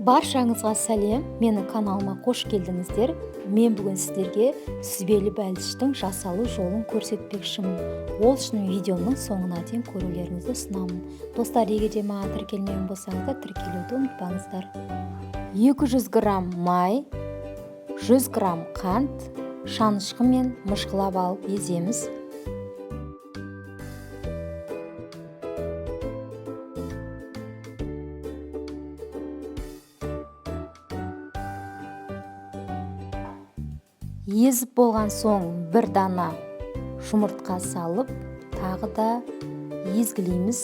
Баршаңызға сәлем, менің каналыма қош келдіңіздер. Мен бүгін сіздерге сүзбелі бәліштің жасалу жолын көрсетпекшімін. Ол үшін видеомның соңына дейін көрулеріңізді ұсынамын. Достар, егер де маған тіркелмеген болсаңыздар, тіркелуді ұмытпаңыздар. 200 грамм май, 100 грамм қант, шанышқымен мышқылап алып еземіз. Езіп болған соң бір дана жұмыртқа салып, тағы да езгілейміз.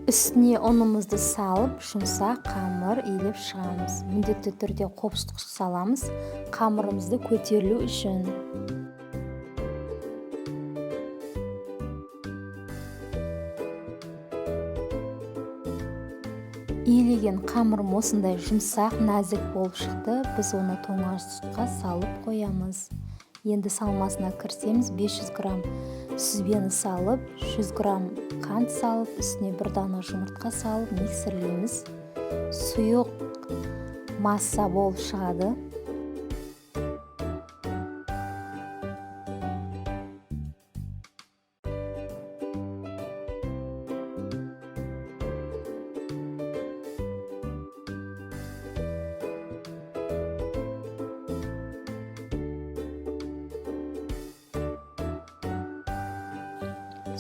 Үстіне ұнымызды салып, жұмсақ қамыр илеп шығамыз. Міндетті түрде қопсытқыш саламыз, қамырымызды көтерілу үшін. Иілеген қамырым осындай жұмсақ, нәзік болып шықты. Біз оны тоңазытқышқа салып қоямыз. Енді салмасына кірсеміз, 500 грамм сүзбені салып, 100 грамм қант салып, үстіне бір дана жұмыртқа салып, миксерлейміз. Сұйық масса болып шығады.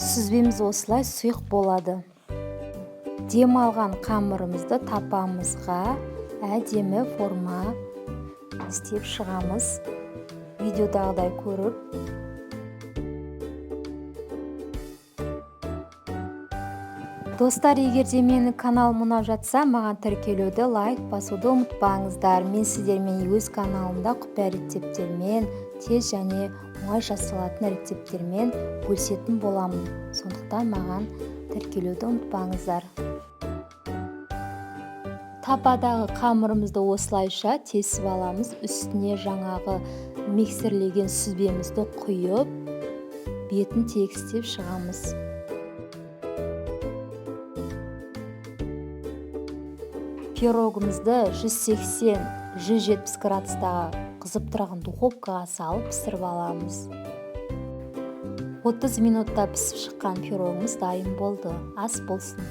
Сүзбеміз осылай сұйық болады. Дем алған қамырымызды тапамызға әдемі форма істеп шығамыз. Видеодағыдай көріп. Достар, егер де менің каналым ұнап жатса, маған тіркелуді, лайк басуды ұмытпаңыздар. Мен сіздермен өз каналымда құпия рецепттермен, тез және оңай жасалатын рецепттермен бөлісетін боламын. Сондықтан маған тіркелуді ұмытпаңыздар. Тападағы қамырымызды осылайша тесіп аламыз. Үстіне жаңағы миксерлеген сүзбемізді құйып, бетін тегістеп шығамыз. Пирогымызды 180-170 градустағы қызып тұрған духовкаға салып пісіріп аламыз. 30 минутта пісіп шыққан пирогымыз дайын болды. Ас болсын.